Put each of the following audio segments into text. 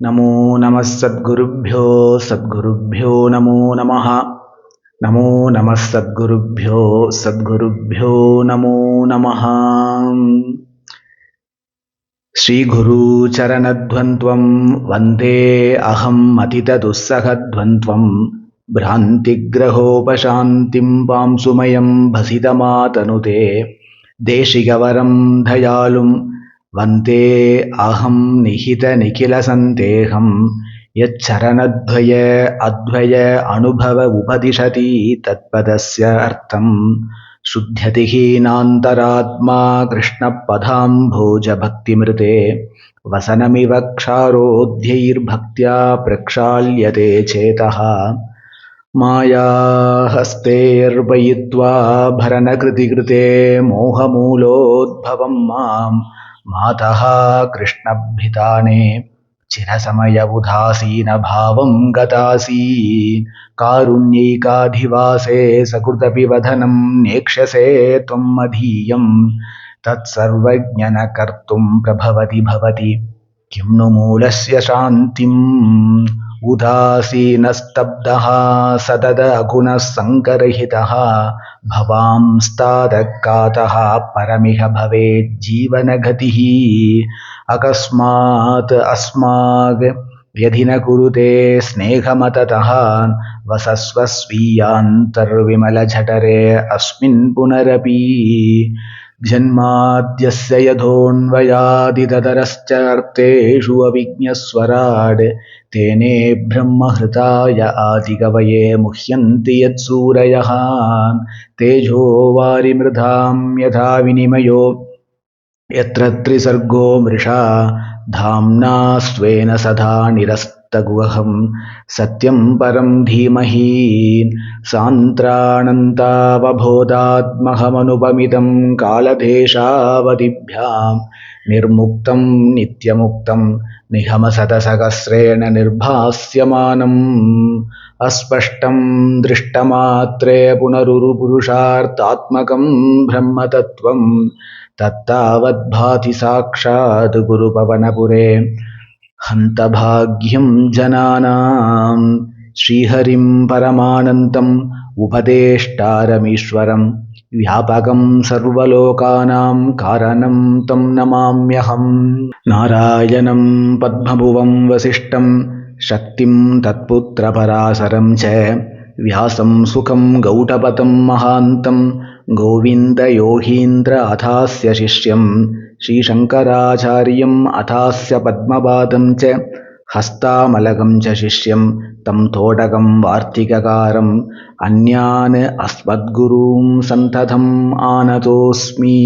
नमो नमः सद्गुरुभ्यो सद्गुरुभ्यो नमो नमः। नमो नमः सद्गुरुभ्यो नमो नमः। श्रीगुरुचरणध्वन्त्वं वन्दे अहम् अतितदुस्सहध्वन्त्वं भ्रान्तिग्रहोपशान्तिं पांसुमयं भसितमातनुते देशिकवरं दयालुं वन्दे अहं निहितनिखिलसन्देहं यच्चरणद्वय अद्वय अनुभव उपदिशति तत्पदस्य अर्थम् शुद्ध्यतिहीनान्तरात्मा कृष्णपदाम्भोजभक्तिमृते वसनमिव क्षारोध्यैर्भक्त्या प्रक्षाल्यते चेतः मायाहस्तैर्वयित्वा भरणकृतिकृते मोहमूलोद्भवं मां मातः कृष्णभिताने चिरसमय उदासीनभावं गतासीन् कारुण्यैकाधिवासे सकृदपि वदनं नेक्ष्यसे त्वं मदीयं तत्सर्वज्ञनकर्तुं प्रभवति भवति किं नु मूलस्य शान्तिम् उदासीनस्तब्धः सततगुणः सङ्गरहितः भवांस्तादकातः परमिह भवेज्जीवनगतिः अकस्मात् अस्माद् यदि न कुरुते स्नेहमततः वसस्व स्वीयान्तर्विमलझठरे अस्मिन् पुनरपि जन्माद्यस्य यथोऽन्वयादितरश्चार्थेषु अविज्ञस्वराड् तेने ब्रह्महृताय आदिकवये मुह्यन्ति यत्सूरयः तेजो वारिमृधां यथा विनिमयो यत्र त्रिसर्गो मृषा धाम्ना स्वेन सदा निरस्तगुहं सत्यं परं धीमहि सान्त्राणन्तावबोधात्महमनुपमितं कालदेशावधिभ्यां निर्मुक्तं नित्यमुक्तं निगमशतसहस्रेण निर्भास्यमानम् अस्पष्टं दृष्टमात्रे पुनरुरुपुरुषार्थात्मकं ब्रह्मतत्त्वं तत्तावद्भाति साक्षात् गुरुपवनपुरे हन्तभाग्यं जनानां श्रीहरिं परमानन्तम् उपदेष्टारमीश्वरं व्यापकं सर्वलोकानां कारणं तं नमाम्यहं नारायणं पद्मभुवं वसिष्ठं शक्तिं तत्पुत्रपराशरं च व्यासं सुखं गौतपतं महान्तं गोविन्दयोगीन्द्र अथास्य शिष्यं श्रीशङ्कराचार्यम् अथास्य पद्मपादं च हस्तामलकं च शिष्यं तं तोडकं वार्तिककारम् अन्यान् अस्मद्गुरूं सन्ततम् आनतोऽस्मि।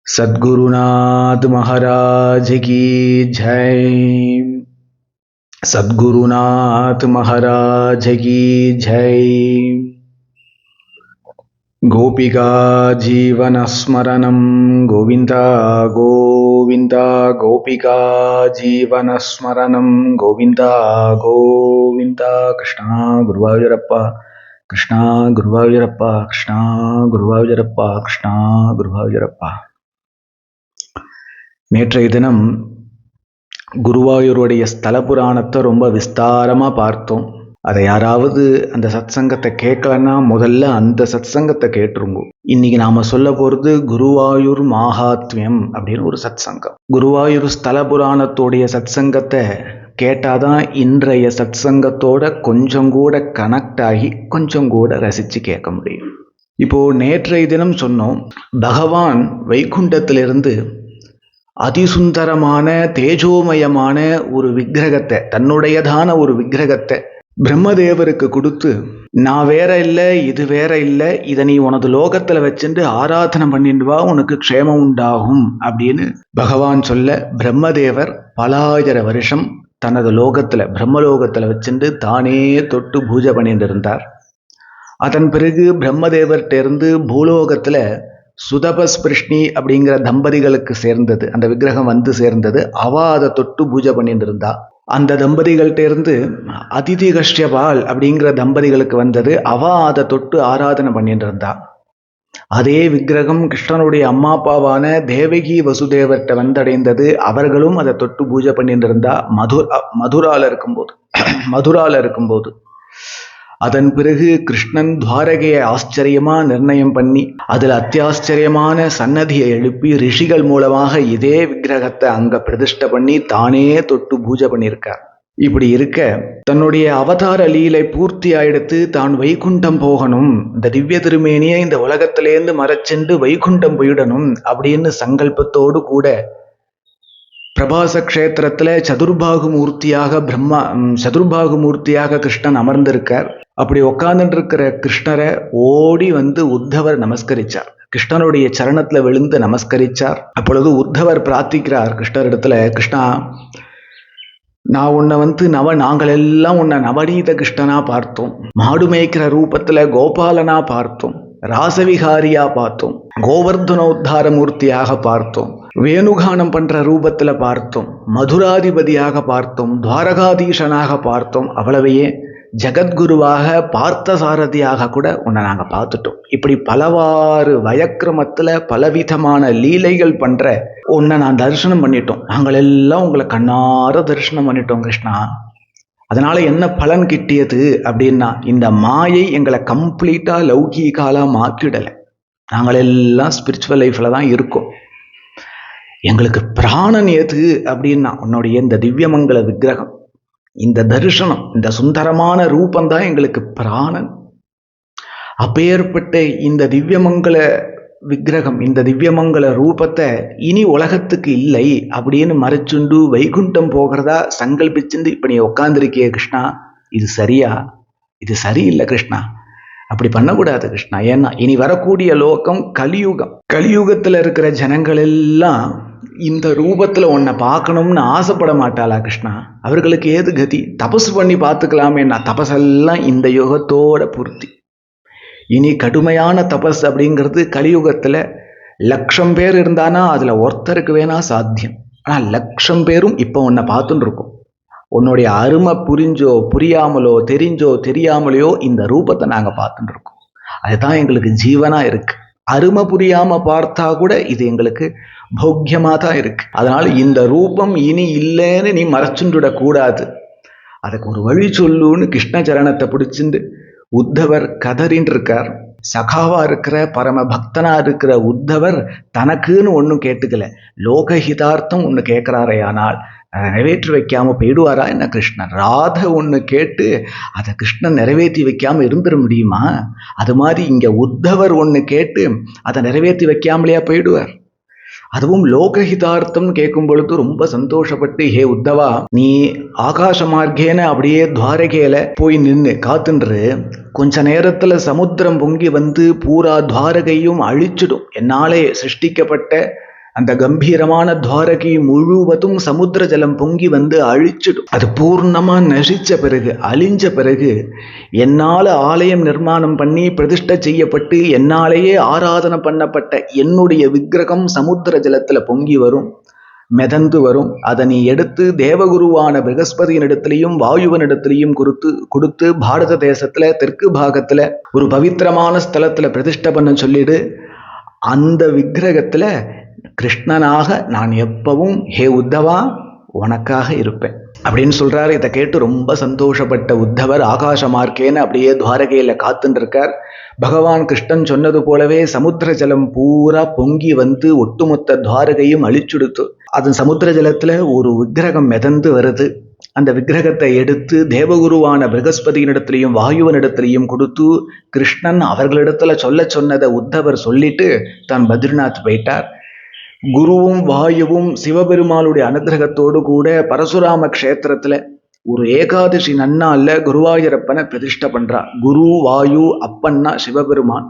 सद्गुरुनाथ महाराज की जय। सद्गुरुनाथ महाराज की जय। गोपिका जीवनस्मरणं गोविन्दा गोविन्दा गोपिका जीवनस्मरणं गोविन्दा गोविन्दा। कृष्णा गुरुवायूरप्पा कृष्णा गुरुवायूरप्पा कृष्णा गुरुवायूरप्पा कृष्णा गुरुवायूरप्पा। நேற்றைய தினம் குருவாயூருடைய ஸ்தல புராணத்தை ரொம்ப விஸ்தாரமாக பார்த்தோம். அதை யாராவது அந்த சத்சங்கத்தை கேட்கலன்னா முதல்ல அந்த சத்சங்கத்தை கேட்டுருங்க. இன்னைக்கு நாம சொல்ல போறது குருவாயூர் மகாத்மியம் அப்படின்னு ஒரு சத்சங்கம். குருவாயூர் ஸ்தல புராணத்தோடைய சத்சங்கத்தை கேட்டாதான் இன்றைய சத்சங்கத்தோட கொஞ்சம் கூட கனெக்ட் ஆகி கொஞ்சம் கூட ரசிச்சு கேட்க முடியும். இப்போ நேற்றைய தினம் சொன்னோம், பகவான் வைகுண்டத்திலிருந்து அதிசுந்தரமான தேஜோமயமான ஒரு விக்கிரகத்தை, தன்னுடையதான ஒரு விக்கிரகத்தை பிரம்மதேவருக்கு கொடுத்து, நான் வேற இல்லை இது வேற இல்லை, இதை நீ உனது லோகத்துல வச்சுட்டு ஆராதனை பண்ணிட்டு வா, உனக்கு க்ஷேமம் உண்டாகும் அப்படின்னு பகவான் சொல்ல, பிரம்மதேவர் பலாயிர வருஷம் தனது லோகத்துல பிரம்மலோகத்துல வச்சுட்டு தானே தொட்டு பூஜை பண்ணிட்டு இருந்தார். அதன் பிறகு பிரம்மதேவர்கிட்ட இருந்து பூலோகத்துல சுதபஸ்பிருஷ்ணி அப்படிங்கிற தம்பதிகளுக்கு சேர்ந்தது, அந்த விக்கிரகம் வந்து சேர்ந்தது. அவ அதை தொட்டு பூஜை பண்ணிட்டு இருந்தா. அந்த தம்பதிகள்கிட்ட இருந்து அதிதி கஷ்யபால் அப்படிங்கிற தம்பதிகளுக்கு வந்தது. அவ அதை தொட்டு ஆராதனை பண்ணிட்டு இருந்தா. அதே விக்கிரகம் கிருஷ்ணனுடைய அம்மா அப்பாவான தேவகி வசுதேவர்கிட்ட வந்தடைந்தது. அவர்களும் அதை தொட்டு பூஜை பண்ணிட்டு இருந்தா மதுரால இருக்கும்போது அதன் பிறகு கிருஷ்ணன் துவாரகையை ஆச்சரியமா நிர்ணயம் பண்ணி அதுல அத்தியாச்சரியமான சன்னதியை எழுப்பி ரிஷிகள் மூலமாக இதே விக்கிரகத்தை அங்க பிரதிஷ்டை பண்ணி தானே தொட்டு பூஜை பண்ணியிருக்கார். இப்படி இருக்க தன்னுடைய அவதார லீலை பூர்த்தி ஆயிடுத்து, தான் வைகுண்டம் போகணும், இந்த திவ்ய திருமேனியை இந்த உலகத்திலேருந்து மறைச்சென்று வைகுண்டம் போயிடணும் அப்படின்னு சங்கல்பத்தோடு கூட பிரபாச கஷேத்திரத்துல சதுர்பாகு மூர்த்தியாக கிருஷ்ணன் அமர்ந்திருக்கார். அப்படி உட்கார்ந்துட்டு இருக்கிற கிருஷ்ணரை ஓடி வந்து உத்தவர் நமஸ்கரிச்சார். கிருஷ்ணனுடைய சரணத்துல விழுந்து நமஸ்கரிச்சார். அப்பொழுது உத்தவர் பிரார்த்திக்கிறார் கிருஷ்ணரிடத்துல, கிருஷ்ணா, நான் உன்னை நாங்கள் எல்லாம் உன்னை நவநீத கிருஷ்ணனா பார்த்தோம், மாடு மேய்க்கிற ரூபத்துல கோபாலனா பார்த்தோம், ராசவிகாரியா பார்த்தோம், கோவர்தனோத்தார மூர்த்தியாக பார்த்தோம், வேணுகானம் பண்ற ரூபத்துல பார்த்தோம், மதுராதிபதியாக பார்த்தோம், துவாரகாதீசனாக பார்த்தோம், அவ்வளவையே ஜகத்குருவாக பார்த்த சாரதியாக கூட உன்னை நாங்க பார்த்துட்டோம். இப்படி பலவாறு வயக்கிரமத்துல பலவிதமான லீலைகள் பண்ற உன்னை நான் தரிசனம் பண்ணிட்டோம். நாங்கள் எல்லாம் உங்களை கண்ணார தரிசனம் பண்ணிட்டோம் கிருஷ்ணா. அதனால என்ன பலன் கிட்டியது அப்படின்னா, இந்த மாயை எங்களை கம்ப்ளீட்டா லௌகீகாலா மாற்றிடலை. நாங்கள் எல்லாம் ஸ்பிரிச்சுவல் லைஃப்ல தான் இருக்கோம். எங்களுக்கு பிராணன் எது அப்படின்னா உன்னுடைய இந்த திவ்யமங்கல விக்கிரகம், இந்த தரிசனம், இந்த சுந்தரமான ரூபந்தான் எங்களுக்கு பிராணன். அப்பேற்பட்ட இந்த திவ்யமங்கல விக்கிரகம், இந்த திவ்யமங்கல ரூபத்தை இனி உலகத்துக்கு இல்லை அப்படின்னு மறைச்சுண்டு வைகுண்டம் போகிறதா சங்கல்பிச்சுண்டு இப்ப நீ உட்கார்ந்துருக்கிய கிருஷ்ணா, இது சரியா? இது சரியில்லை கிருஷ்ணா, அப்படி பண்ணக்கூடாது கிருஷ்ணா. ஏன்னா இனி வரக்கூடிய லோகம் கலியுகம். கலியுகத்துல இருக்கிற ஜனங்கள் எல்லாம் இந்த ரூபத்துல உன்னை பார்க்கணும்னு ஆசைப்பட மாட்டாளா கிருஷ்ணா? அவர்களுக்கு ஏது கதி? தபசு பண்ணி பார்த்துக்கலாமேன்னா தபசெல்லாம் இந்த யுகத்தோட பூர்த்தி. இனி கடுமையான தபஸ் அப்படிங்கிறது கலியுகத்துல 1,00,000 பேர் இருந்தானா அதுல ஒருத்தருக்கு வேணா சாத்தியம். ஆனா 1,00,000 பேரும் இப்ப உன்னை பார்த்துட்டு இருக்கும். உன்னுடைய அருமை புரிஞ்சோ புரியாமலோ தெரிஞ்சோ தெரியாமலையோ இந்த ரூபத்தை நாங்க பார்த்துட்டு இருக்கோம். அதுதான் எங்களுக்கு ஜீவனா இருக்கு. அருமை புரியாம பார்த்தா கூட இது எங்களுக்கு போக்கியமா தான் இருக்கு. அதனால இந்த ரூபம் இனி இல்லைன்னு நீ மறைச்சுட கூடாது. அதுக்கு ஒரு வழி சொல்லுன்னு கிருஷ்ண சரணத்தை பிடிச்சிட்டு உத்தவர் கதறின்னு இருக்கார். சகாவா இருக்கிற பரம பக்தனா இருக்கிற உத்தவர் தனக்குன்னு ஒன்றும் கேட்டுக்கல, லோகஹிதார்த்தம் ஒன்று கேட்கிறாரே, ஆனால் அதை நிறைவேற்றி வைக்காம போயிடுவாரா என்ன கிருஷ்ணன்? ராத ஒன்று கேட்டு அதை கிருஷ்ணன் நிறைவேற்றி வைக்காம இருந்துட முடியுமா? அது மாதிரி இங்க உத்தவர் ஒன்று கேட்டு அதை நிறைவேற்றி வைக்காமலையா போயிடுவார்? அதுவும் லோகஹிதார்த்தம் கேட்கும் பொழுது ரொம்ப சந்தோஷப்பட்டு, ஹே உத்தவா, நீ ஆகாச மார்க்கேன அப்படியே துவாரகையில போய் நின்று காத்துன்று, கொஞ்ச நேரத்துல சமுத்திரம் பொங்கி வந்து பூரா துவாரகையும் அழிச்சிடும். என்னாலே சிருஷ்டிக்கப்பட்ட அந்த கம்பீரமான துவாரகை முழுவதும் சமுத்திர ஜலம் பொங்கி வந்து அழிச்சிடும். அது பூர்ணமா நசிச்ச பிறகு, அழிஞ்ச பிறகு, என்னால ஆலயம் நிர்மாணம் பண்ணி பிரதிஷ்டை செய்யப்பட்டு என்னாலேயே ஆராதனை பண்ணப்பட்ட என்னுடைய விக்கிரகம் சமுத்திர ஜலத்துல பொங்கி வரும், மிதந்து வரும். அதை நீ எடுத்து தேவகுருவான பிரகஸ்பதியினிடத்திலையும் வாயுவனிடத்திலையும் கொடுத்து பாரத தேசத்துல தெற்கு பாகத்துல ஒரு பவித்திரமான ஸ்தலத்துல பிரதிஷ்டை பண்ண சொல்லிடு. அந்த விக்கிரகத்துல கிருஷ்ணனாக நான் எப்பவும் ஹே உத்தவா உனக்காக இருப்பேன் அப்படின்னு சொல்றாரு. இதை கேட்டு ரொம்ப சந்தோஷப்பட்ட உத்தவர் ஆகாச மார்க்கேன்னு அப்படியே துவாரகையில காத்துட்டு இருக்கார். பகவான் கிருஷ்ணன் சொன்னது போலவே சமுத்திர ஜலம் பூரா பொங்கி வந்து ஒட்டுமொத்த துவாரகையும் அழிச்சுடுத்து. அது சமுத்திர ஜலத்துல ஒரு விக்கிரகம் மிதந்து வருது. அந்த விக்கிரகத்தை எடுத்து தேவகுருவான பிரகஸ்பதியினிடத்திலையும் வாயுவனிடத்திலையும் கொடுத்து கிருஷ்ணன் அவர்களிடத்துல சொன்னதை உத்தவர் சொல்லிட்டு தான் பத்ரிநாத் போயிட்டார். குருவும் வாயுவும் சிவபெருமாளுடைய அனுகிரகத்தோடு கூட பரசுராம கஷேத்திரத்துல ஒரு ஏகாதசி நன்னாள்ல குருவாயூரப்பனை பிரதிஷ்டை பண்றா. குரு வாயு அப்பன்னா சிவபெருமான்,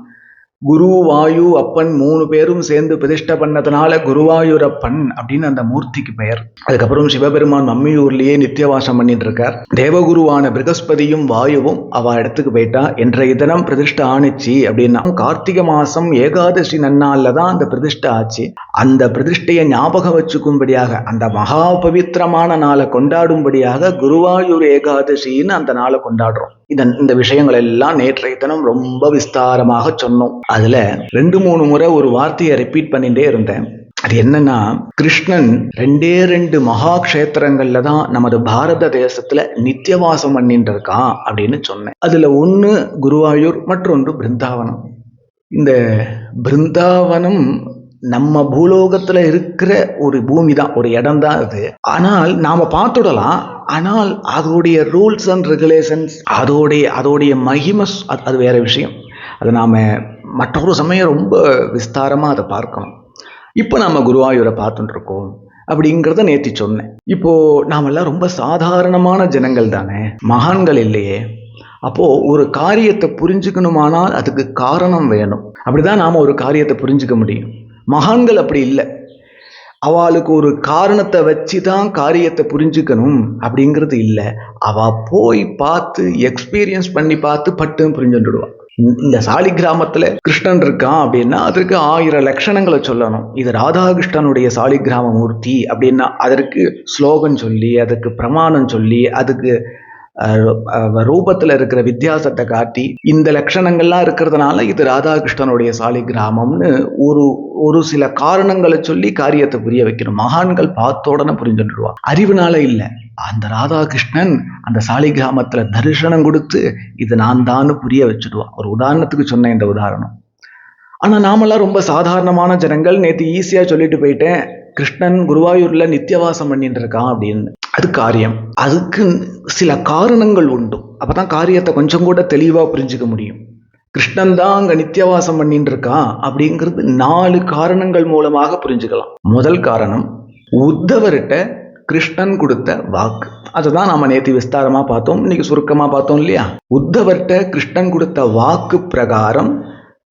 குரு வாயு அப்பன் 3 பேரும் சேர்ந்து பிரதிஷ்டை பண்ணதுனால குருவாயூரப்பன் அப்படின்னு அந்த மூர்த்திக்கு பெயர். அதுக்கப்புறம் சிவபெருமான் மம்மியூர்லயே நித்தியவாசம் பண்ணிட்டு இருக்கார். தேவகுருவான பிரகஸ்பதியும் வாயுவும் அவ இடத்துக்கு போயிட்டா. இன்றைய தினம் பிரதிஷ்டை ஆணிச்சு அப்படின்னா கார்த்திகை மாசம் ஏகாதசி நன்னாள்ல தான் அந்த பிரதிஷ்டை ஆச்சு. அந்த பிரதிஷ்டையை ஞாபகம் வச்சுக்கும்படியாக, அந்த மகா பவித்திரமான நாளை கொண்டாடும்படியாக குருவாயூர் ஏகாதசின்னு அந்த நாளை கொண்டாடுறோம். இந்த விஷயங்கள் எல்லாம் நேற்றைய தினம் ரொம்ப விஸ்தாரமாக சொன்னோம். அதுல 2-3 முறை ஒரு வார்த்தையை ரிப்பீட் பண்ணிட்டே இருந்தேன். அது என்னன்னா, கிருஷ்ணன் 2 மகா கஷேத்திரங்கள்ல தான் நமது பாரத தேசத்துல நித்தியவாசம் பண்ணிட்டு இருக்கான் அப்படின்னு சொன்னேன். அதுல ஒண்ணு குருவாயூர், மற்றொன்று பிருந்தாவனம். இந்த பிருந்தாவனம் நம்ம பூலோகத்துல இருக்கிற ஒரு பூமி தான், ஒரு இடம் தான் அது. ஆனால் நாம பார்த்துடலாம். ஆனால் அதோடைய ரூல்ஸ் அண்ட் ரெகுலேஷன்ஸ், அதோடைய மகிமை அது வேற விஷயம். அதை நாம மற்றொரு சமயம் ரொம்ப விஸ்தாரமா அதை பார்க்கணும். இப்போ நம்ம குருவாயூரை பார்த்துட்டு இருக்கோம் அப்படிங்கிறத நேத்தி சொன்னேன். இப்போ நாமெல்லாம் ரொம்ப சாதாரணமான ஜனங்கள் தானே, மகான்கள் இல்லையே. அப்போ ஒரு காரியத்தை புரிஞ்சுக்கணுமானால் அதுக்கு காரணம் வேணும். அப்படிதான் நாம ஒரு காரியத்தை புரிஞ்சுக்க முடியும். மகான்கள் அப்படி இல்லை. அவளுக்கு ஒரு காரணத்தை வச்சு தான் காரியத்தை புரிஞ்சுக்கணும் அப்படிங்கிறது இல்லை. அவ போய் பார்த்து எக்ஸ்பீரியன்ஸ் பண்ணி பார்த்து பட்டுன்னு புரிஞ்சுடுவான். இந்த சாலி கிராமத்துல கிருஷ்ணன் இருக்கான் அப்படின்னா அதற்கு 1000 லட்சணங்களை சொல்லணும். இது ராதாகிருஷ்ணனுடைய சாலி கிராம மூர்த்தி அப்படின்னா அதற்கு ஸ்லோகம் சொல்லி, அதுக்கு பிரமாணம் சொல்லி, அதுக்கு ரூபத்துல இருக்கிற வித்தியாசத்தை காட்டி, இந்த லட்சணங்கள்லாம் இருக்கிறதுனால இது ராதாகிருஷ்ணனுடைய சாலி கிராமம்னு ஒரு சில காரணங்களை சொல்லி காரியத்தை புரிய வைக்கணும். மகான்கள் பார்த்த உடனே புரிஞ்சுடுவா. அறிவுனால இல்லை, அந்த ராதாகிருஷ்ணன் அந்த சாலி கிராமத்துல தரிசனம் கொடுத்து இது நான் தான் புரிய வச்சுடுவான். ஒரு உதாரணத்துக்கு சொன்னேன் இந்த உதாரணம். ஆனா நாமெல்லாம் ரொம்ப சாதாரணமான ஜனங்கள். நேற்று ஈஸியா சொல்லிட்டு போயிட்டேன், கிருஷ்ணன் குருவாயூர்ல நித்தியவாசம் பண்ணிட்டு இருக்கான் அப்படின்னு. அது காரியம். அதுக்கு சில காரணங்கள் உண்டு. அப்பதான் காரியத்தை கொஞ்சம் கூட தெளிவா புரிஞ்சுக்க முடியும். கிருஷ்ணன் தான் அங்க நித்தியவாசம் பண்ணிட்டு இருக்கான் அப்படிங்கிறது 4 காரணங்கள் மூலமாக புரிஞ்சுக்கலாம். முதல் காரணம், உத்தவர்கிட்ட கிருஷ்ணன் கொடுத்த வாக்கு. அதுதான் நாம நேற்று விஸ்தாரமா பார்த்தோம், இன்னைக்கு சுருக்கமா பார்த்தோம் இல்லையா. உத்தவர்கிட்ட கிருஷ்ணன் கொடுத்த வாக்கு பிரகாரம்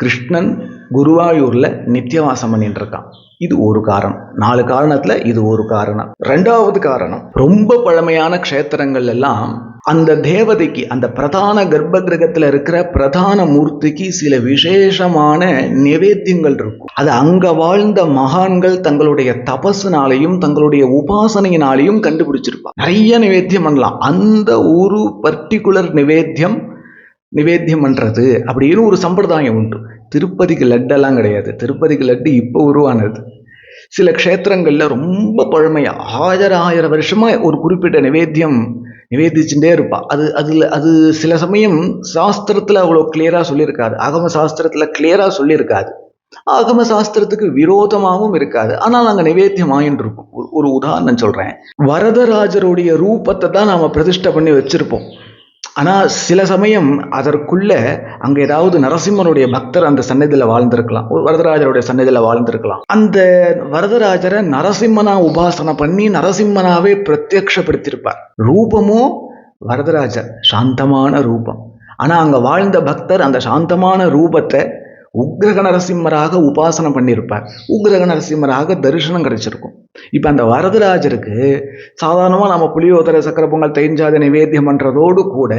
கிருஷ்ணன் குருவாயூர்ல நித்தியவாசம் பண்ணிட்டு இருக்கான். இது ஒரு காரணம். 4 காரணத்துல இது ஒரு காரணம். 2வது காரணம், ரொம்ப பழமையான க்ஷேத்திரங்கள் எல்லாம் அந்த தேவதைக்கு, அந்த பிரதான கர்ப்ப கிரகத்துல இருக்கிற பிரதான மூர்த்திக்கு சில விசேஷமான நிவேத்தியங்கள் இருக்கும். அது அங்க வாழ்ந்த மகான்கள் தங்களுடைய தபஸுனாலையும் தங்களுடைய உபாசனையினாலையும் கண்டுபிடிச்சிருப்பாங்க. நிறைய நிவேத்தியம் பண்ணலாம். அந்த ஒரு பர்டிகுலர் நிவேத்தியம் பண்றது அப்படின்னு ஒரு சம்பிரதாயம் உண்டு. திருப்பதிக்கு லட்டெல்லாம் கிடையாது. திருப்பதிக்கு லட்டு இப்போ உருவானது. சில க்ஷேத்திரங்கள்ல ரொம்ப பழமையா 1000 வருஷமா ஒரு குறிப்பிட்ட நிவேதிச்சுட்டே இருப்பா. அது சில சமயம் சாஸ்திரத்துல அவ்வளவு கிளியரா சொல்லியிருக்காது. ஆகம சாஸ்திரத்துல கிளியரா சொல்லியிருக்காது. ஆகம சாஸ்திரத்துக்கு விரோதமாகவும் இருக்காது. ஆனால் அங்க நிவேத்தியம் ஆயின்னு இருக்கும். ஒரு உதாரணம் சொல்றேன். வரதராஜருடைய ரூபத்தை தான் நாம பிரதிஷ்டை பண்ணி வச்சிருப்போம். ஆனா சில சமயம் அதற்குள்ள அங்க ஏதாவது நரசிம்மனுடைய பக்தர் அந்த சன்னதியில வாழ்ந்திருக்கலாம், ஒரு வரதராஜருடைய சன்னதியில வாழ்ந்திருக்கலாம். அந்த வரதராஜரை நரசிம்மனா உபாசனை பண்ணி நரசிம்மனாவே பிரத்யக்ஷப்படுத்தியிருப்பார். ரூபமோ வரதராஜர், சாந்தமான ரூபம். ஆனா அங்க வாழ்ந்த பக்தர் அந்த சாந்தமான ரூபத்தை உக்ரக நரசிம்மராக உபாசனை பண்ணியிருப்பார். உக்ரக நரசிம்மராக தரிசனம் கிடைச்சிருக்கும். இப்ப அந்த வரதராஜருக்கு சாதாரணமா நம்ம புளியோதரை, சக்கரை பொங்கல், தயிர்ஜாத நிவேத்தியம் பண்றதோடு கூட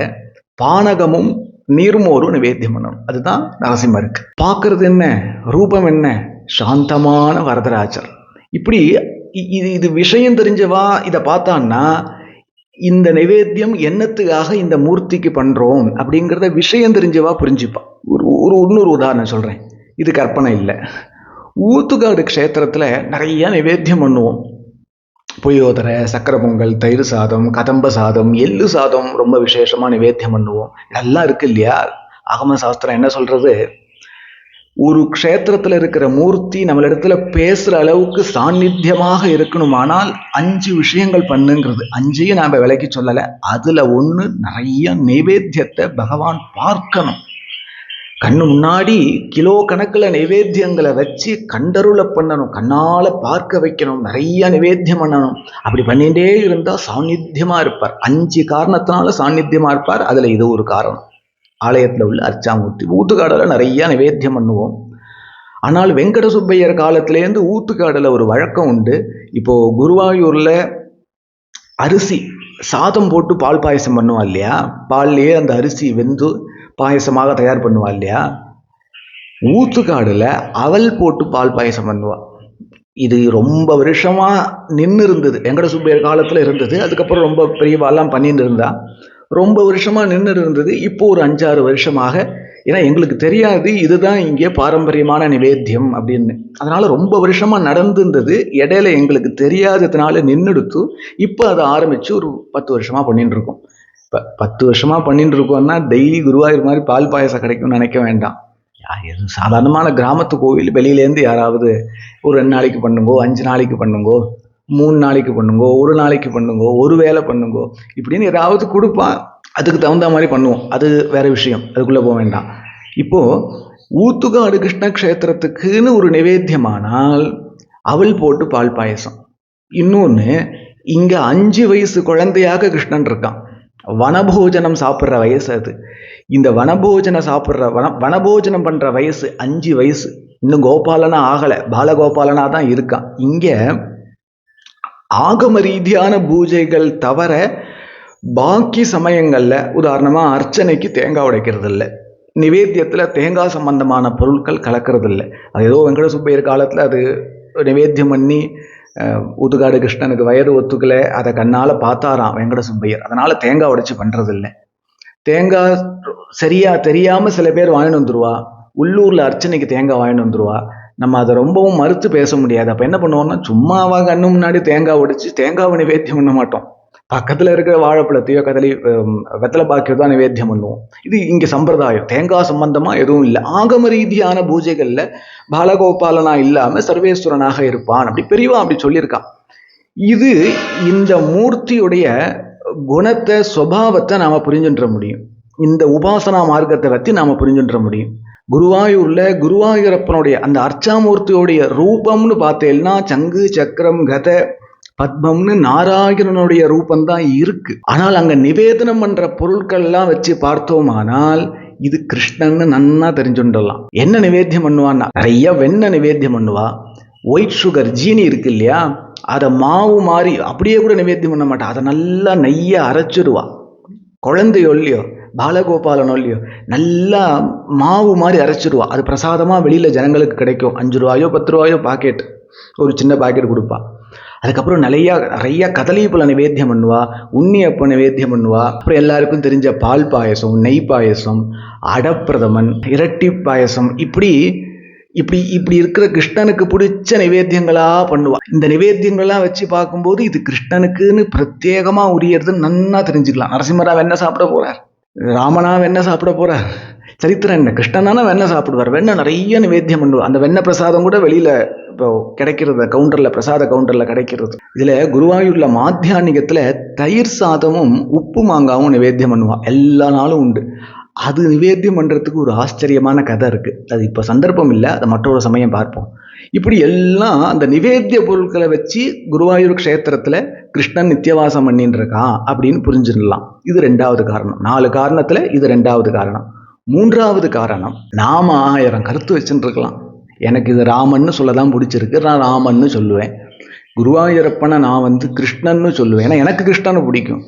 பானகமும் நீர்மோரும் நிவேத்தியம் பண்ணணும். அதுதான் நரசிம்மருக்கு. பார்க்கறது என்ன, ரூபம் என்ன, சாந்தமான வரதராஜர். இப்படி இது விஷயம் தெரிஞ்சவா இதை பார்த்தான்னா இந்த நிவேத்தியம் என்னத்துக்காக இந்த மூர்த்திக்கு பண்றோம் அப்படிங்கிறத விஷயம் தெரிஞ்சவா புரிஞ்சுப்பா. இன்னொரு உதாரணம் சொல்றேன், இது கற்பனை இல்லை. ஊத்துக்காடு க்ஷேத்திரத்துல நிறைய நிவேத்தியம் பண்ணுவோம். புளியோதரை, சக்கரை பொங்கல், தயிர் சாதம், கதம்ப சாதம், எள்ளு சாதம் ரொம்ப விசேஷமா நிவேத்தியம் பண்ணுவோம். இதெல்லாம் இருக்கு இல்லையா. ஆகம சாஸ்திரம் என்ன சொல்றது, ஒரு க்ஷேத்திரத்துல இருக்கிற மூர்த்தி நம்மளிடத்துல பேசுற அளவுக்கு சாநித்தியமாக இருக்கணுமானால் 5 விஷயங்கள் பண்ணுங்கிறது. 5ஐயும் நாம விலைக்கு சொல்லலை. அதுல 1, நிறைய நைவேத்தியத்தை பகவான் பார்க்கணும். கண்ணு முன்னாடி கிலோ கணக்கில் நைவேத்தியங்களை வச்சு கண்டருளை பண்ணணும், கண்ணால பார்க்க வைக்கணும், நிறைய நைவேத்தியம் பண்ணணும். அப்படி பண்ணிட்டே இருந்தா சாநித்தியமா இருப்பார். 5 காரணத்தினால சாநித்தியமா இருப்பார். அதுல இது ஒரு காரணம். ஆலயத்துல உள்ள அர்ச்சாமூர்த்தி. ஊத்துக்காடுல நிறைய நைவேத்தியம் பண்ணுவோம். ஆனால் வெங்கட சுப்பையர் காலத்திலேருந்து ஊத்துக்காடுல ஒரு வழக்கம் உண்டு. இப்போ குருவாயூர்ல அரிசி சாதம் போட்டு பால் பாயசம் பண்ணுவா இல்லையா, பால்லையே அந்த அரிசி வெந்து பாயசமாக தயார் பண்ணுவா இல்லையா. ஊத்துக்காடுல அவல் போட்டு பால் பாயசம் பண்ணுவா. இது ரொம்ப வருஷமா நின்று இருந்தது. வெங்கட சுப்பையர் காலத்துல இருந்தது. அதுக்கப்புறம் ரொம்ப பெரியவாலாம் பண்ணிட்டு இருந்தா. ரொம்ப வருஷமா நின்று இருந்தது. இப்போ ஒரு 5-6 வருஷமாக, ஏன்னா எங்களுக்கு தெரியாது இதுதான் இங்கே பாரம்பரியமான நிவேத்தியம் அப்படின்னு. அதனால ரொம்ப வருஷமா நடந்திருந்தது. இடையில எங்களுக்கு தெரியாததுனால நின்றுடுத்து. இப்போ அதை ஆரம்பிச்சு ஒரு 10 வருஷமா பண்ணிட்டு இருக்கோம். இப்போ 10 வருஷமா பண்ணிட்டு இருக்கோம்னா டெய்லி குருவாயூர் மாதிரி பால் பாயசம் கிடைக்கும்னு நினைக்க வேண்டாம். எது சாதாரணமான கிராமத்து கோவில், வெளியிலேருந்து யாராவது ஒரு 2 நாளைக்கு பண்ணுங்கோ, 5 நாளைக்கு பண்ணுங்கோ, 3 நாளைக்கு பண்ணுங்கோ, ஒரு நாளைக்கு பண்ணுங்கோ, ஒரு வேளை பண்ணுங்கோ இப்படின்னு ஏதாவது கொடுப்பான். அதுக்கு தகுந்த மாதிரி பண்ணுவோம். அது வேற விஷயம், அதுக்குள்ள போக வேண்டாம். இப்போ ஊத்துக்காடு கிருஷ்ண கஷேத்திரத்துக்குன்னு ஒரு நிவேத்தியமானால் அவள் போட்டு பால் பாயசம். இன்னொன்று, இங்க 5 வயசு குழந்தையாக கிருஷ்ணன் இருக்கான். வனபோஜனம் சாப்பிட்ற வயசு அது. இந்த வனபோஜனம் பண்ற வயசு 5 வயசு. இன்னும் கோபாலனா ஆகல, பாலகோபாலனா தான் இருக்கான். இங்க ஆகம ரீதியான பூஜைகள் தவிர பாக்கி சமயங்கள்ல, உதாரணமா அர்ச்சனைக்கு தேங்காய் உடைக்கிறது இல்லை, நிவேத்தியத்துல தேங்காய் சம்பந்தமான பொருட்கள் கலக்கிறது இல்லை. அது ஏதோ வெங்கட சுப்பையர் காலத்துல அது நிவேத்தியம் பண்ணி ஊத்துக்காடு கிருஷ்ணனுக்கு வயது ஒத்துக்கலை, அதை கண்ணால் பார்த்தாராம் வெங்கட சுப்பையர். அதனால தேங்காய் உடைச்சு பண்றது இல்லை. தேங்காய் சரியா தெரியாம சில பேர் வாங்கிட்டு வந்துருவா. உள்ளூர்ல அர்ச்சனைக்கு தேங்காய் வாங்கிட்டு வந்துருவா. நம்ம அதை ரொம்பவும் மறுத்து பேச முடியாது. அப்ப என்ன பண்ணுவோம்னா, சும்மாவா கண்ணு முன்னாடி தேங்காய் உடைச்சு தேங்காவை நிவேத்தியம் பண்ண மாட்டோம். பக்கத்துல இருக்கிற வாழைப்பழத்தையோ கதலி வெத்தலை பாக்கியோ தான் நிவேத்தியம் பண்ணுவோம். இது இங்க சம்பிரதாயம். தேங்காய் சம்பந்தமா எதுவும் இல்லை. ஆகம ரீதியான பூஜைகள்ல பாலகோபாலனா இல்லாம சர்வேஸ்வரனாக இருப்பான், அப்படி பெரியவா அப்படி சொல்லியிருக்கான். இது இந்த மூர்த்தியுடைய குணத்தை, சுபாவத்தை நாம புரிஞ்சுன்ற முடியும். இந்த உபாசனா மார்க்கத்தை பத்தி நாம புரிஞ்சுன்ற முடியும். குருவாயூர்ல குருவாயூரப்பனுடைய அந்த அர்ச்சாமூர்த்தியோடைய ரூபம்னு பார்த்தேன்னா சங்கு சக்கரம் கத பத்மம்னு நாராயணனுடைய ரூபந்தான் இருக்கு. ஆனால் அங்க நிவேதனம் பண்ற பொருட்கள் எல்லாம் வச்சு பார்த்தோமானால் இது கிருஷ்ணன்னு நன்னா தெரிஞ்சுடலாம். என்ன நிவேத்தியம் பண்ணுவான்னா, நிறைய வெண்ணெய் நிவேத்தியம் பண்ணுவா. ஒயிட் சுகர் ஜீனி இருக்கு இல்லையா, அதை மாவு மாதிரி அப்படியே கூட நிவேத்தியம் பண்ண மாட்டா. அதை நல்லா நெய்ய அரைச்சிடுவா. குழந்தையோ இல்லையோ, பாலகோபாலனோ இல்லையோ, நல்லா மாவு மாதிரி அரைச்சிடுவா. அது பிரசாதமா வெளியில ஜனங்களுக்கு கிடைக்கும். 5 ரூபாயோ 10 ரூபாயோ பாக்கெட், ஒரு சின்ன பாக்கெட் கொடுப்பா. அதுக்கப்புறம் நிறைய கதலீபல நிவேத்தியம் பண்ணுவா, உண்ணியப்ப நிவேத்தியம் பண்ணுவா. அப்புறம் எல்லாருக்கும் தெரிஞ்ச பால் பாயசம், நெய் பாயசம், அடப்பிரதமன், இரட்டி பாயசம், இப்படி இப்படி இப்படி இருக்கிற கிருஷ்ணனுக்கு பிடிச்ச நிவேத்தியங்களா பண்ணுவா. இந்த நிவேத்தியங்கள்லாம் வச்சு பார்க்கும்போது இது கிருஷ்ணனுக்குன்னு பிரத்யேகமா உரியதுன்னு நன்னா தெரிஞ்சுக்கலாம். நரசிம்மராவ் என்ன சாப்பிட போறார், ராமனாவ் என்ன சாப்பிட போறார், சரித்திரம் என்ன, கிருஷ்ணனான வெண்ணெய் சாப்பிடுவார். வெண்ணெய் நிறைய நிவேத்தியம் பண்ணுவார். அந்த வெண்ணெய் பிரசாதம் கூட வெளியில இப்போ கிடைக்கிறது, கவுண்டர்ல, பிரசாத கவுண்டர்ல கிடைக்கிறது. இதுல குருவாயூர்ல மாத்தியானிகத்துல தயிர் சாதமும் உப்பு மாங்காவும் நிவேத்தியம் பண்ணுவா. எல்லா நாளும் உண்டு. அது நிவேத்தியம் பண்றதுக்கு ஒரு ஆச்சரியமான கதை இருக்கு. அது இப்போ சந்தர்ப்பம் இல்லை, அதை மற்றொரு சமயம் பார்ப்போம். இப்படி எல்லாம் அந்த நிவேத்திய பொருட்களை வச்சு குருவாயூர் க்ஷேத்திரத்துல கிருஷ்ணன் நித்தியவாசம் பண்ணிட்டு இருக்கான் அப்படின்னு புரிஞ்சிடலாம். இது 2வது காரணம். 4 காரணத்துல இது 2வது காரணம். 3வது காரணம், நாம 1000 கருத்து வச்சுட்டு இருக்கலாம். எனக்கு இது ராமன்னு சொல்லதான் பிடிச்சிருக்கு, நான் ராமன்னு சொல்லுவேன். குருவாயூரப்பனை நான் கிருஷ்ணன்னு சொல்லுவேன், ஏன்னா எனக்கு கிருஷ்ணனை பிடிக்கும்.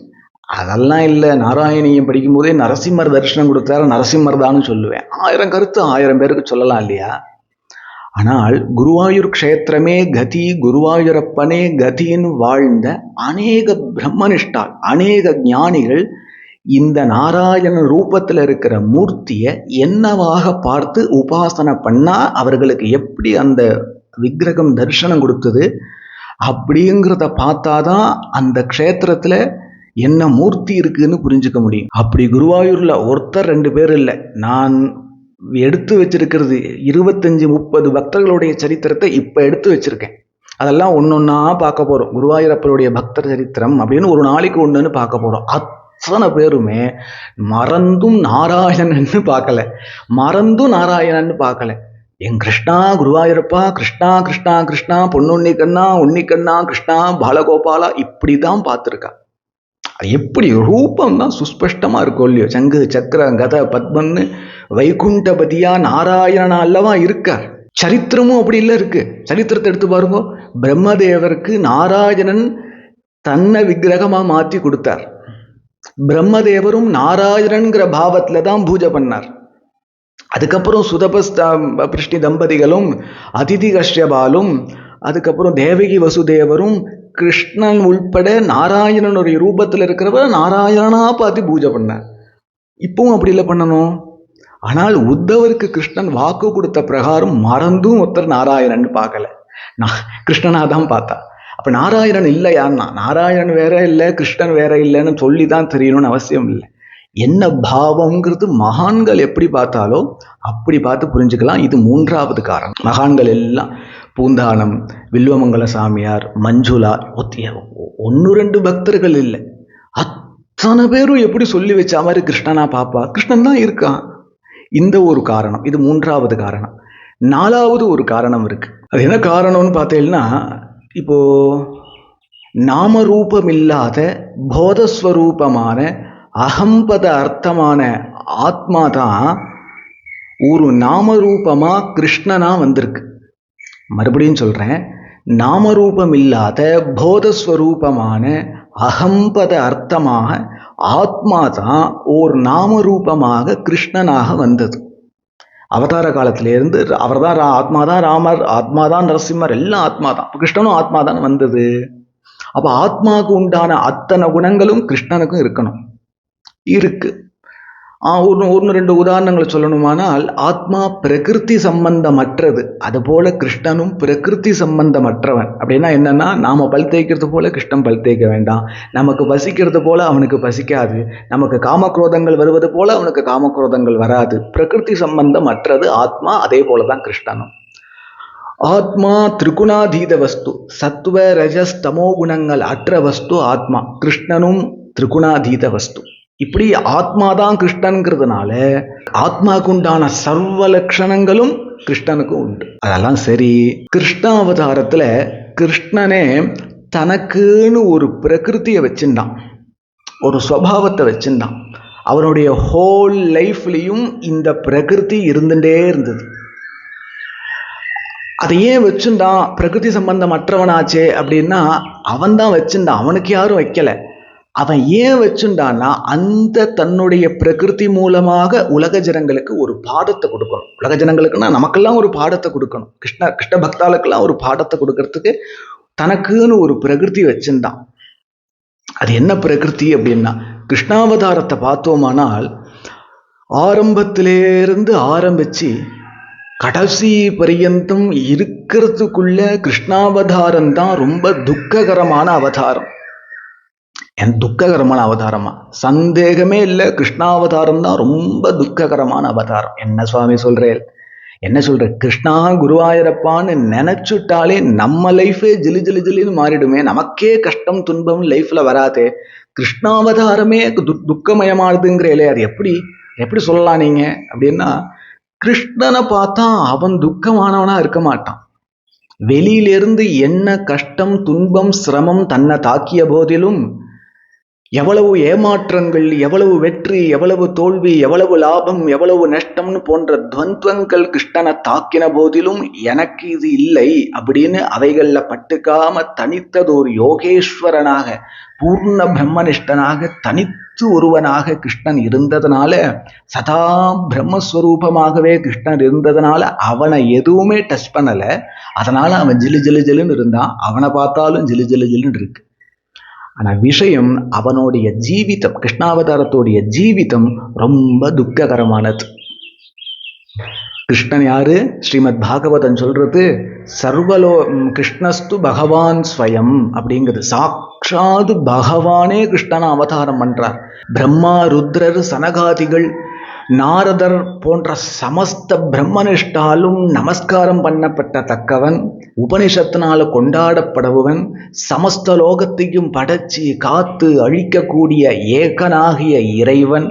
அதெல்லாம் இல்லை, நாராயணியம் படிக்கும் போதே நரசிம்மர் தரிசனம் கொடுத்தாரு, நரசிம்மர் தான்னு சொல்லுவேன். 1000 கருத்து 1000 பேருக்கு சொல்லலாம் இல்லையா? ஆனால் குருவாயூர் க்ஷேத்திரமே கதி, குருவாயூரப்பனே கதின்னு வாழ்ந்த அநேக பிரம்மனிஷ்டால், அநேக ஞானிகள் இந்த நாராயண ரூபத்தில் இருக்கிற மூர்த்தியை என்னவாக பார்த்து உபாசனை பண்ணா அவர்களுக்கு எப்படி அந்த விக்கிரகம் தரிசனம் கொடுத்தது அப்படிங்கிறத பார்த்தாதான் அந்த க்ஷேத்திரத்துல என்ன மூர்த்தி இருக்குன்னு புரிஞ்சுக்க முடியும். அப்படி குருவாயூர்ல ஒருத்தர் 2 பேர் இல்லை, நான் எடுத்து வச்சிருக்கிறது 25-30 பக்தர்களுடைய சரித்திரத்தை இப்ப எடுத்து வச்சிருக்கேன். அதெல்லாம் ஒன்னொன்னா பார்க்க போறோம். குருவாயூரப்பருடைய பக்தர் சரித்திரம் அப்படின்னு ஒரு நாளைக்கு ஒண்ணுன்னு பார்க்க போறோம். அத்தனை பேருமே மறந்தும் நாராயணன்னு பார்க்கல, மறந்தும் நாராயணன்னு பார்க்கல. என் கிருஷ்ணா குருவாயூரப்பா, கிருஷ்ணா கிருஷ்ணா கிருஷ்ணா, பொன்னுண்ணி கண்ணா, உன்னிக்கண்ணா, கிருஷ்ணா பாலகோபாலா, இப்படிதான் பார்த்துருக்கா. எப்படி ரூபம் தான் சுஸ்பஷ்டமா இருக்கும் இல்லையோ, சங்கு சக்கரம் கத பத்மன்னு வைகுண்டபதியா நாராயணனா அல்லவா இருக்கார். சரித்திரமும் அப்படி இல்லை இருக்கு. சரித்திரத்தை எடுத்து பாருங்க. பிரம்மதேவருக்கு நாராயணன் தன்னை விக்கிரகமா மாற்றி கொடுத்தார். பிரம்மதேவரும் நாராயணன்கிற பாவத்துல தான் பூஜை பண்ணார். அதுக்கப்புறம் பிருஷ்டி தம்பதிகளும் அதிதி கஷ்யபாலும் அதுக்கப்புறம் தேவகி வசுதேவரும் கிருஷ்ணன் உள்பட நாராயணனுடைய ரூபத்தில் இருக்கிறவர் நாராயணனா பார்த்து பூஜை பண்ணார். இப்பவும் அப்படி இல்லை பண்ணணும். ஆனால் உத்தவருக்கு கிருஷ்ணன் வாக்கு கொடுத்த பிரகாரம் மறந்தும் ஒருத்தர் நாராயணன் பார்க்கல, நான் கிருஷ்ணனா தான் பார்த்தா. அப்ப நாராயணன் இல்லையான்னா, நாராயணன் வேற இல்லை கிருஷ்ணன் வேற இல்லைன்னு சொல்லி தான் தெரியணும்னு அவசியம் இல்லை. என்ன பாவம்ங்கிறது மகான்கள் எப்படி பார்த்தாலோ அப்படி பார்த்து புரிஞ்சுக்கலாம். இது மூன்றாவது காரணம். மகான்கள் எல்லாம் பூந்தானம், வில்வமங்கல சாமியார், மஞ்சுளா, ஒன்னு ரெண்டு பக்தர்கள் இல்லை, அத்தனை பேரும் எப்படி சொல்லி வச்ச மாதிரி கிருஷ்ணனா பாப்பா, கிருஷ்ணன் தான் இருக்கான். இந்த ஒரு காரணம், இது மூன்றாவது காரணம். நாலாவது ஒரு காரணம் இருக்கு. அது என்ன காரணம்னு பார்த்தீங்கன்னா, இப்போ நாமரூபம் இல்லாத போதஸ்வரூபமான அகம்பத அர்த்தமான ஆத்மா தான் ஒரு நாமரூபமா கிருஷ்ணனா வந்திருக்கு. மறுபடியும் சொல்றேன், நாமரூபம் இல்லாத போதஸ்வரூபமான அகம்பத அர்த்தமாக ஆத்மா தான் ஒரு நாமரூபமாக கிருஷ்ணனாக வந்தது. அவதார காலத்திலிருந்து அவர் தான் ஆத்மாதான் ராமர், ஆத்மாதான் நரசிம்மர், எல்லாம் ஆத்மாதான். கிருஷ்ணனும் ஆத்மாதான் வந்தது. அப்ப ஆத்மாவுக்கு உண்டான அத்தனை குணங்களும் கிருஷ்ணனுக்கும் இருக்கணும், இருக்கு. ஒன்று ரெண்டு உதாரணங்களை சொல்லணுமானால், ஆத்மா பிரகிருதி சம்பந்தமற்றது, அதுபோல கிருஷ்ணனும் பிரகிருதி சம்பந்தமற்றவன். அப்படின்னா என்னன்னா, நாம பல் தேய்க்கிறது போல கிருஷ்ணன் பல் தேய்க்க வேண்டாம், நமக்கு பசிக்கிறது போல அவனுக்கு பசிக்காது, நமக்கு காமக்ரோதங்கள் வருவது போல அவனுக்கு காமக்ரோதங்கள் வராது. பிரகிருதி சம்பந்தமற்றது ஆத்மா, அதே போலதான் கிருஷ்ணனும். ஆத்மா திரிகுணாதீத வஸ்து, சத்துவ ரஜஸ் தமோ குணங்கள் அற்ற வஸ்து ஆத்மா. கிருஷ்ணனும் திரிகுணாதீத வஸ்து. இப்படி ஆத்மாதான் கிருஷ்ணன்கிறதுனால ஆத்மாவுக்கு உண்டான சர்வ லட்சணங்களும் கிருஷ்ணனுக்கும் உண்டு. அதெல்லாம் சரி, கிருஷ்ணாவதாரத்துல கிருஷ்ணனே தனக்குன்னு ஒரு பிரகிருதியை வச்சிருந்தான், ஒரு ஸ்வபாவத்தை வச்சிருந்தான். அவனுடைய ஹோல் லைஃப்லையும் இந்த பிரகிருதி இருந்துட்டே இருந்தது. அதை ஏன் வச்சுட்டான்? பிரகிருதி சம்பந்தமற்றவனாச்சே அப்படின்னா அவன் தான் வச்சுட்டான், அவனுக்கு யாரும் வைக்கல. அவன் ஏன் வச்சுட்டான்னா, அந்த தன்னுடைய பிரகிருதி மூலமாக உலக ஜனங்களுக்கு ஒரு பாடத்தை கொடுக்கணும். உலக ஜனங்களுக்குன்னா நமக்கெல்லாம் ஒரு பாடத்தை கொடுக்கணும், கிருஷ்ண பக்தாளுக்கெல்லாம் ஒரு பாடத்தை கொடுக்கறதுக்கு தனக்குன்னு ஒரு பிரகிருதி வச்சுட்டான். அது என்ன பிரகிருதி அப்படின்னா, கிருஷ்ணாவதாரத்தை பார்த்தோமானால் ஆரம்பத்திலேருந்து ஆரம்பிச்சு கடைசி பரியந்தம் இருக்கிறதுக்குள்ள கிருஷ்ணாவதாரம் தான் ரொம்ப துக்ககரமான அவதாரம். துக்ககரமான அவதாரமா? சந்தேகமே இல்லை, கிருஷ்ணாவதாரம் தான் ரொம்ப துக்ககரமான அவதாரம். என்ன சுவாமி சொல்றேன், என்ன சொல்ற? கிருஷ்ணா குருவாயூரப்பான்னு நினைச்சுட்டாலே நம்ம லைஃபே ஜிலி ஜிலி ஜிலின்னு மாறிடுமே, நமக்கே கஷ்டம் துன்பம் லைஃப்ல வராதே. கிருஷ்ணாவதாரமே துக்கமயமானதுங்கிறே, அது எப்படி சொல்லலாம் நீங்க அப்படின்னா, கிருஷ்ணனை பார்த்தா அவன் துக்கமானவனா இருக்க மாட்டான். வெளியிலிருந்து என்ன கஷ்டம் துன்பம் சிரமம் தன்னை தாக்கிய போதிலும், எவ்வளவு ஏமாற்றங்கள், எவ்வளவு வெற்றி, எவ்வளவு தோல்வி, எவ்வளவு லாபம், எவ்வளவு நஷ்டம்னு போன்ற துவந்தங்கள் கிருஷ்ணனை தாக்கின போதிலும் எனக்கு இது இல்லை அப்படின்னு அவைகள்ல பட்டுக்காம தனித்தது ஒரு யோகேஸ்வரனாக பூர்ண பிரம்மனிஷ்டனாக தனித்து ஒருவனாக கிருஷ்ணன் இருந்ததுனால, சதா பிரம்மஸ்வரூபமாகவே கிருஷ்ணன் இருந்ததுனால அவனை எதுவுமே டச் பண்ணல. அதனால அவன் ஜிலு ஜிலு ஜிலுன்னு இருந்தான், அவனை பார்த்தாலும் ஜிலு ஜிலு ஜிலுன்னு இருக்கு. ஆனா விஷயம், அவனுடைய ஜீவிதம், கிருஷ்ணாவதாரத்துடைய ஜீவிதம் ரொம்ப துக்ககரமானது. கிருஷ்ணன் யாரு? ஸ்ரீமத் பாகவதன் சொல்றது சர்வலோ கிருஷ்ணஸ்து பகவான் ஸ்வயம் அப்படிங்கிறது. சாட்சாது பகவானே கிருஷ்ணனை அவதாரம் பண்றார். பிரம்மா ருத்ரர் சனகாதிகள் நாரதர் போன்ற சமஸ்த பிரம்மனிஷ்டாலும் நமஸ்காரம் பண்ணப்பட்ட தக்கவன், உபனிஷத்தினால கொண்டாடப்படுபவன், சமஸ்த லோகத்தையும் படைச்சி காத்து அழிக்கக்கூடிய ஏகனாகிய இறைவன்,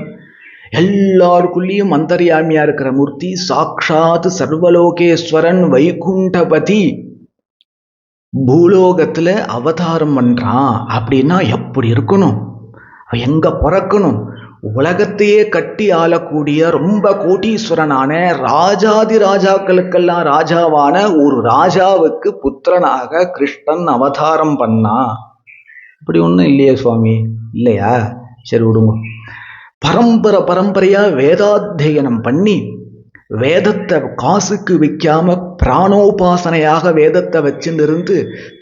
எல்லாருக்குள்ளேயும் அந்தர்யாமியா இருக்கிற மூர்த்தி, சாட்சாத் சர்வலோகேஸ்வரன் வைகுண்டபதி பூலோகத்துல அவதாரம் பண்றான். அப்படின்னா எப்படி இருக்கணும்? எங்க பிறக்கணும்? உலகத்தையே கட்டி ஆளக்கூடிய ரொம்ப கோட்டீஸ்வரனான ராஜாதி ராஜாக்களுக்கெல்லாம் ராஜாவான ஒரு ராஜாவுக்கு புத்திரனாக கிருஷ்ணன் அவதாரம் பண்ணா. இப்படி ஒன்றும் இல்லையே சுவாமி. இல்லையா? சரி விடுங்க. பரம்பரையா வேதாத்தியனம் பண்ணி வேதத்தை காசுக்கு விற்காம பிராணோபாசனையாக வேதத்தை வச்சுன்னு இருந்து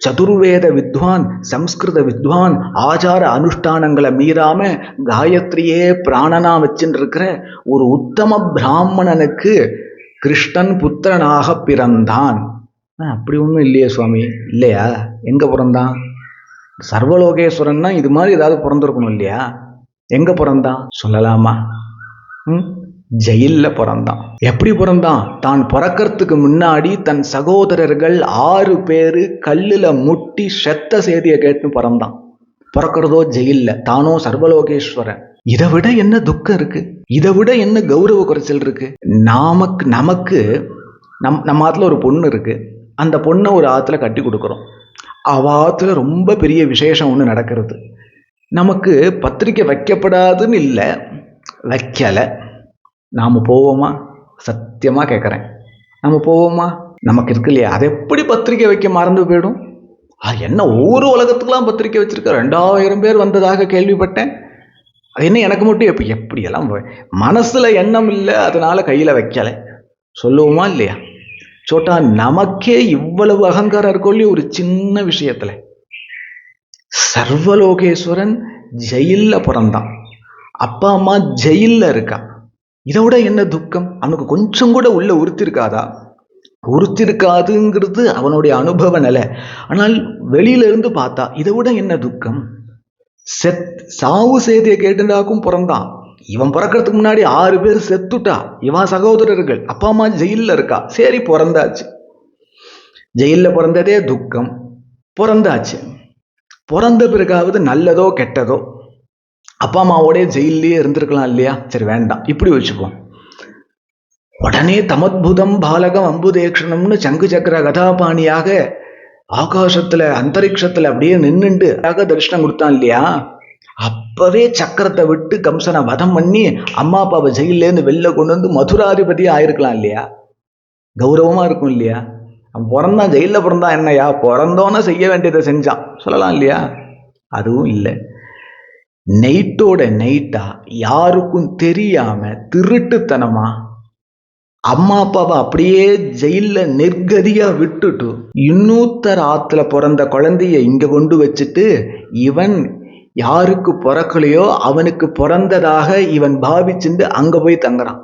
சதுர்வேத வித்வான், சம்ஸ்கிருத வித்வான், ஆச்சார அனுஷ்டானங்களை மீறாம காயத்ரியே பிராணனா வச்சுட்டு இருக்கிற ஒரு உத்தம பிராமணனுக்கு கிருஷ்ணன் புத்திரனாக பிறந்தான். அப்படி ஒன்றும் இல்லையே சுவாமி. இல்லையா? எங்க பிறந்தான்? சர்வலோகேஸ்வரன்னா இது மாதிரி ஏதாவது பிறந்திருக்கணும் இல்லையா? எங்க பிறந்தான் சொல்லலாமா? ஜெயில்ல பிறந்தான். எப்படி பிறந்தான்? தான் பிறக்கிறதுக்கு முன்னாடி தன் சகோதரர்கள் 6 பேரு கல்லுல முட்டி செத்த செய்தியை கேட்டு பிறந்தான். பிறக்கிறதோ ஜெயில்ல, தானோ சர்வலோகேஸ்வரன். இதை விட என்ன துக்கம் இருக்கு? இதை விட என்ன கௌரவ குறைச்சல் இருக்கு? நமக்கு நம்ம ஆத்துல ஒரு பொண்ணு இருக்கு. அந்த பொண்ணை ஒரு ஆத்துல கட்டி கொடுக்குறோம். அவ ஆத்துல ரொம்ப பெரிய விசேஷம் ஒன்று நடக்கிறது. நமக்கு பத்திரிக்கை வைக்கப்படாதுன்னு இல்லை, வைக்கலை. நாம் போவோமா? சத்தியமாக கேட்குறேன், நம்ம போவோமா? நமக்கு இருக்கு இல்லையா? அதை எப்படி பத்திரிக்கை வைக்க மறந்து போயிடும்? அது என்ன ஒவ்வொரு உலகத்துக்கெல்லாம் பத்திரிக்கை வச்சிருக்க 2000 பேர் வந்ததாக கேள்விப்பட்டேன். அது என்ன எனக்கு மட்டும் எப்படியெல்லாம் மனசுல எண்ணம் இல்லை, அதனால கையில வைக்கலை சொல்லுவோமா இல்லையா? சோட்டா, நமக்கே இவ்வளவு அகங்காரம் இருக்கோ ஒரு சின்ன விஷயத்துல. சர்வலோகேஸ்வரன் ஜெயில்ல பிறந்தான், அப்பா அம்மா ஜெயில்ல இருக்கா. இதை விட என்ன துக்கம்? அவனுக்கு கொஞ்சம் கூட உள்ள உறுத்திருக்காதா? உறுத்திருக்காதுங்கிறது அவனுடைய அனுபவ நிலை. ஆனால் வெளியில இருந்து பார்த்தா இதை விட என்ன துக்கம்? சாவு செய்தியை கேட்டுண்டாக்கும் பிறந்தான். இவன் பிறக்கிறதுக்கு முன்னாடி 6 பேர் செத்துட்டா. இவன் சகோதரர்கள், அப்பா அம்மா ஜெயில்ல இருக்கா. சரி, பிறந்தாச்சு. ஜெயில்ல பிறந்ததே துக்கம். பிறந்தாச்சு. பிறந்த பிறகாவது நல்லதோ கெட்டதோ அப்பா அம்மாவோட ஜெயிலே இருந்திருக்கலாம் இல்லையா? சரி, வேண்டாம், இப்படி வச்சுப்போம். உடனே தமத்புதம் பாலகம் அம்புதேக்ஷணம்னு சங்கு சக்கர கதாபாணியாக ஆகாசத்துல அந்தரிக்ஷத்துல அப்படியே நின்னுண்டு தரிசனம் கொடுத்தான் இல்லையா? அப்பவே சக்கரத்தை விட்டு கம்சனை வதம் பண்ணி அம்மா அப்பாவை ஜெயிலேருந்து வெளில கொண்டு வந்து மதுராதிபதியா ஆயிருக்கலாம் இல்லையா? கௌரவமா இருக்கும் இல்லையா? அவன் பிறந்தான், ஜெயில பிறந்தான், என்னையா பிறந்தோன்னா செய்ய வேண்டியதை செஞ்சான் சொல்லலாம் இல்லையா? அதுவும் இல்லை. நைட்டோட நைட்டா யாருக்கும் தெரியாம திருட்டுத்தனமா அம்மா அப்பாவை அப்படியே ஜெயில நிர்கதியா விட்டுட்டு இன்னொருத்தர் ஆத்துல பிறந்த குழந்தைய இங்க கொண்டு வச்சுட்டு இவன் யாருக்கு பிறக்கலையோ அவனுக்கு பிறந்ததாக இவன் பாவிச்சுட்டு அங்க போய் தங்குறான்.